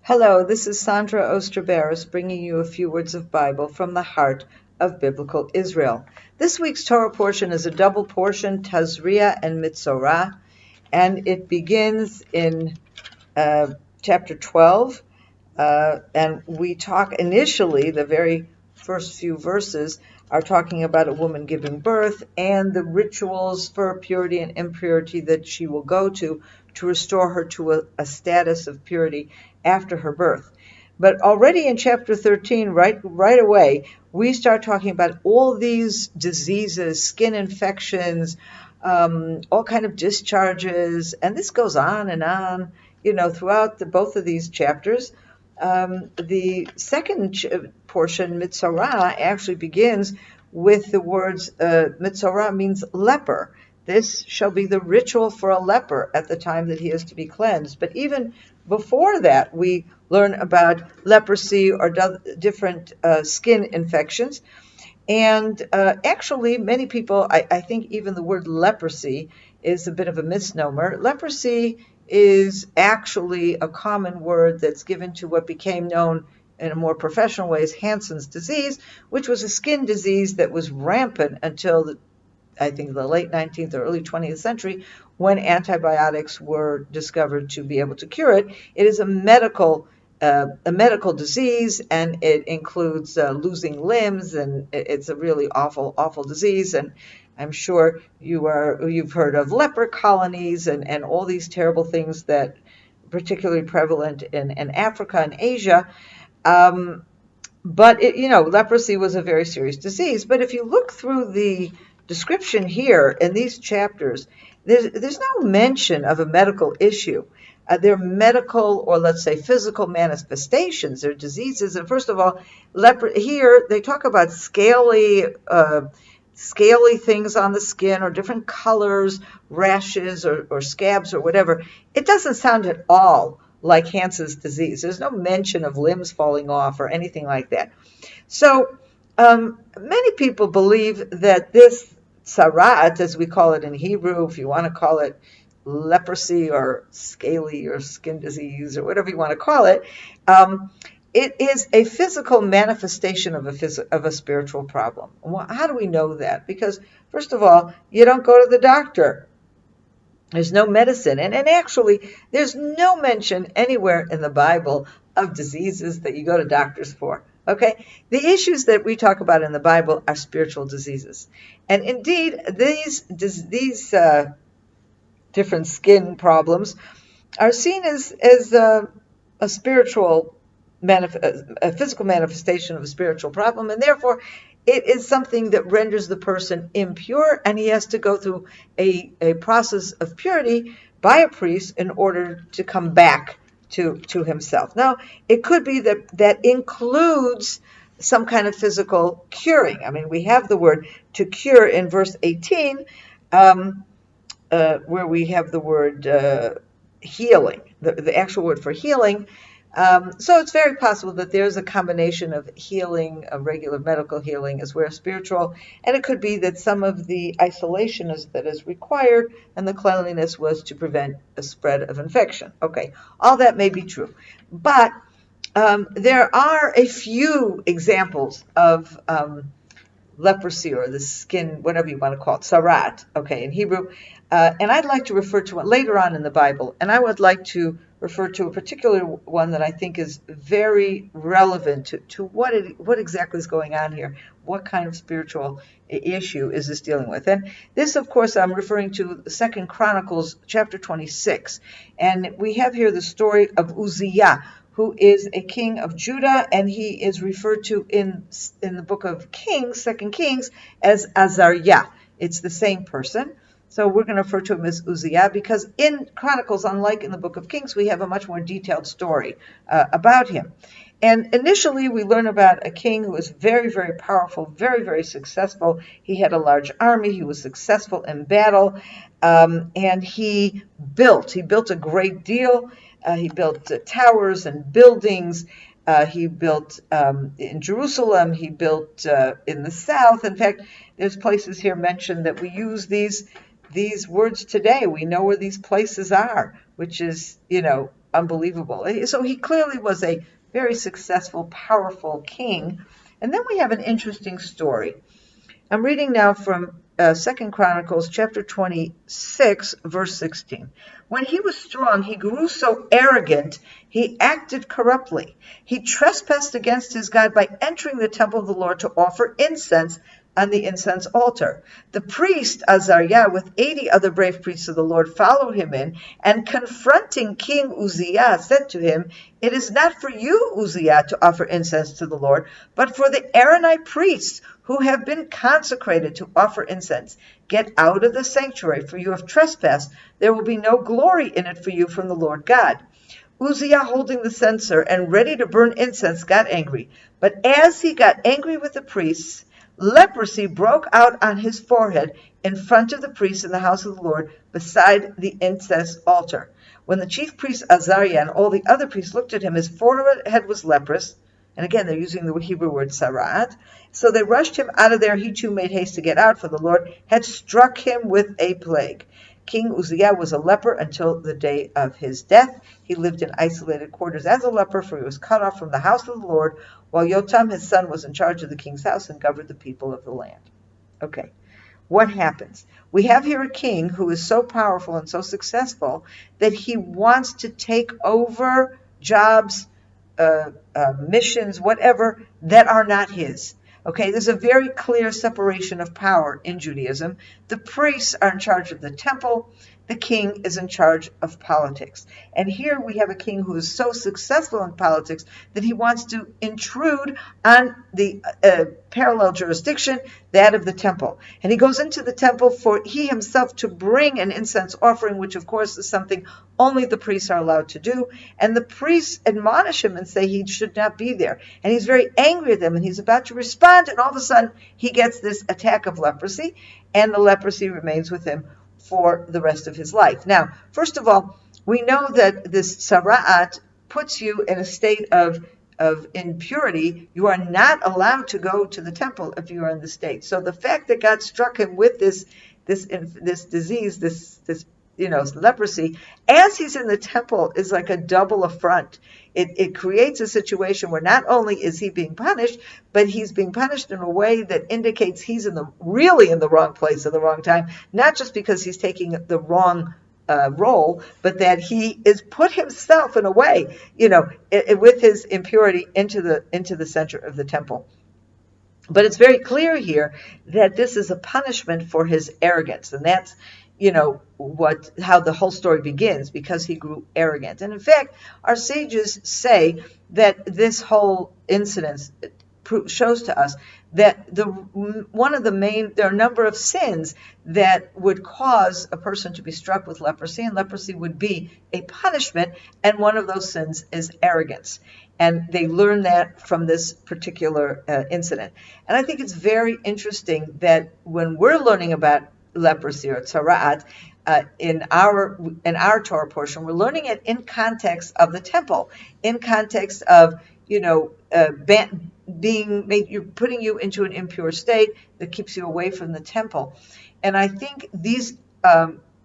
Hello, this is Sondra Oster Baras bringing you a few words of Bible from the heart of Biblical Israel. This week's Torah portion is a double portion, Tazria and Mezora, and it begins in chapter 12, and we talk initially, the very first few verses are talking about a woman giving birth and the rituals for purity and impurity that she will go to restore her to a status of purity after her birth. But already in chapter 13, right away, we start talking about all these diseases, skin infections, all kind of discharges, and this goes on and on, throughout both of these chapters. The second portion, Mezora, actually begins with the words, Mezora means leper. This shall be the ritual for a leper at the time that he is to be cleansed. But even before that, we learn about leprosy or different skin infections. And actually, many people, I think even the word leprosy is a bit of a misnomer. Leprosy is actually a common word that's given to what became known in a more professional way as Hansen's disease, which was a skin disease that was rampant until I think the late 19th or early 20th century, when antibiotics were discovered to be able to cure it. It is a medical disease, and it includes losing limbs, and it's a really awful disease. And I'm sure you've heard of leper colonies and all these terrible things that particularly prevalent in Africa and Asia. But leprosy was a very serious disease. But if you look through the description here in these chapters, there's no mention of a medical issue. They're medical, or let's say physical manifestations. They're diseases. And first of all, here they talk about scaly things on the skin, or different colors, rashes or scabs or whatever. It doesn't sound at all like Hansen's disease. There's no mention of limbs falling off or anything like that. So many people believe that this sarat, as we call it in Hebrew, if you want to call it leprosy or scaly or skin disease or whatever you want to call it, it is a physical manifestation of a spiritual problem. Well, how do we know that? Because first of all, you don't go to the doctor. There's no medicine. And actually, there's no mention anywhere in the Bible of diseases that you go to doctors for. Okay? The issues that we talk about in the Bible are spiritual diseases. And indeed, these different skin problems are seen as a spiritual, a physical manifestation of a spiritual problem, and therefore it is something that renders the person impure, and he has to go through a process of purity by a priest in order to come back to himself. Now, it could be that includes some kind of physical curing. I mean, we have the word to cure in verse 18, where we have the word healing, the actual word for healing. So it's very possible that there's a combination of healing, of regular medical healing, as well as spiritual, and it could be that some of the isolation that is required and the cleanliness was to prevent a spread of infection. Okay, all that may be true, but there are a few examples of leprosy, or the skin, whatever you want to call it, sarat, okay, in Hebrew, and I'd like to refer to it later on in the Bible, and I would like to refer to a particular one that I think is very relevant to what exactly is going on here. What kind of spiritual issue is this dealing with? And this, of course, I'm referring to 2 Chronicles chapter 26. And we have here the story of Uzziah, who is a king of Judah, and he is referred to in the book of Kings, 2 Kings, as Azariah. It's the same person. So we're going to refer to him as Uzziah, because in Chronicles, unlike in the book of Kings, we have a much more detailed story about him. And initially, we learn about a king who was very, very powerful, very, very successful. He had a large army. He was successful in battle. And he built a great deal. He built towers and buildings. He built in Jerusalem. He built in the south. In fact, there's places here mentioned that we use these words today. We know where these places are, which is, unbelievable. So he clearly was a very successful, powerful king. And then we have an interesting story. I'm reading now from 2 Chronicles chapter 26, verse 16. When he was strong, he grew so arrogant, he acted corruptly. He trespassed against his God by entering the temple of the Lord to offer incense on the incense altar. The priest Tazria, with 80 other brave priests of the Lord, followed him in, and confronting King Uzziah, said to him, "It is not for you, Uzziah, to offer incense to the Lord, but for the Aaronite priests who have been consecrated to offer incense. Get out of the sanctuary, for you have trespassed. There will be no glory in it for you from the Lord God." Uzziah, holding the censer and ready to burn incense, got angry. But as he got angry with the priests, leprosy broke out on his forehead in front of the priests in the house of the Lord beside the incense altar. When the chief priest Azariah and all the other priests looked at him, his forehead was leprous. And again, they're using the Hebrew word sarat. So they rushed him out of there. He too made haste to get out, for the Lord had struck him with a plague. King Uzziah was a leper until the day of his death. He lived in isolated quarters as a leper, for he was cut off from the house of the Lord, while Yotam, his son, was in charge of the king's house and governed the people of the land. Okay, what happens? We have here a king who is so powerful and so successful that he wants to take over jobs, missions, whatever, that are not his. Okay, there's a very clear separation of power in Judaism. The priests are in charge of the temple. The king is in charge of politics. And here we have a king who is so successful in politics that he wants to intrude on the parallel jurisdiction, that of the temple. And he goes into the temple for he himself to bring an incense offering, which of course is something only the priests are allowed to do. And the priests admonish him and say he should not be there. And he's very angry at them, and he's about to respond, and all of a sudden he gets this attack of leprosy, and the leprosy remains with him for the rest of his life. Now, first of all, we know that this sarat puts you in a state of impurity. You are not allowed to go to the temple if you are in the state. So the fact that God struck him with this disease, this leprosy, as he's in the temple, is like a double affront. It creates a situation where not only is he being punished, but he's being punished in a way that indicates he's really in the wrong place at the wrong time, not just because he's taking the wrong role, but that he is put himself in a way, with his impurity into the center of the temple. But it's very clear here that this is a punishment for his arrogance, and that's how the whole story begins, because he grew arrogant. And in fact, our sages say that this whole incident shows to us that there are a number of sins that would cause a person to be struck with leprosy, and leprosy would be a punishment, and one of those sins is arrogance. And they learn that from this particular incident. And I think it's very interesting that when we're learning about leprosy or tzarat in our Torah portion, we're learning it in context of the temple, in context of you're putting you into an impure state that keeps you away from the temple. And I think these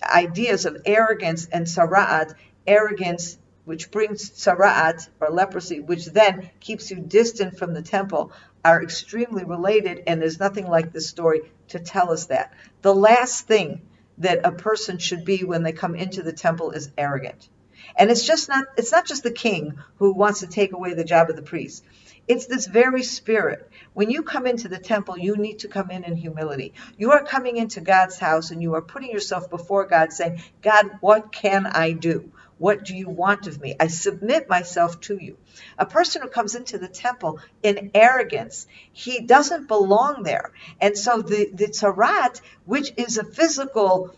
ideas of arrogance and tzarat, arrogance which brings tzarat or leprosy, which then keeps you distant from the temple, are extremely related, and there's nothing like this story to tell us that. The last thing that a person should be when they come into the temple is arrogant. And it's not just the king who wants to take away the job of the priest. It's this very spirit. When you come into the temple, you need to come in humility. You are coming into God's house, and you are putting yourself before God, saying, God, what can I do? What do you want of me? I submit myself to you. A person who comes into the temple in arrogance, he doesn't belong there. And so the tzarat, which is a physical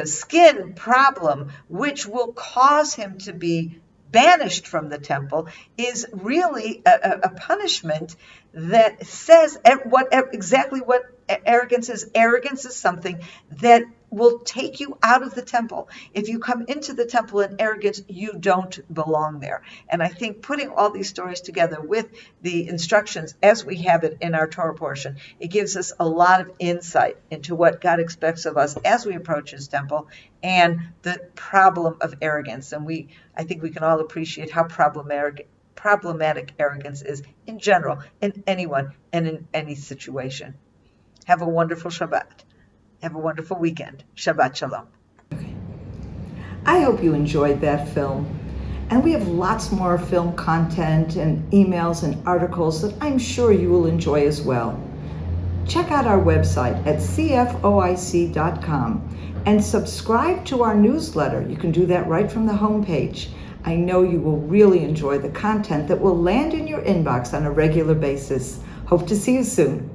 skin problem, which will cause him to be banished from the temple, is really a punishment that says exactly what arrogance is. Arrogance is something that will take you out of the temple. If you come into the temple in arrogance, you don't belong there. And I think putting all these stories together with the instructions as we have it in our Torah portion, it gives us a lot of insight into what God expects of us as we approach his temple and the problem of arrogance. And I think we can all appreciate how problematic arrogance is in general, in anyone and in any situation. Have a wonderful Shabbat. Have a wonderful weekend. Shabbat Shalom. I hope you enjoyed that film. And we have lots more film content and emails and articles that I'm sure you will enjoy as well. Check out our website at CFOIC.com and subscribe to our newsletter. You can do that right from the homepage. I know you will really enjoy the content that will land in your inbox on a regular basis. Hope to see you soon.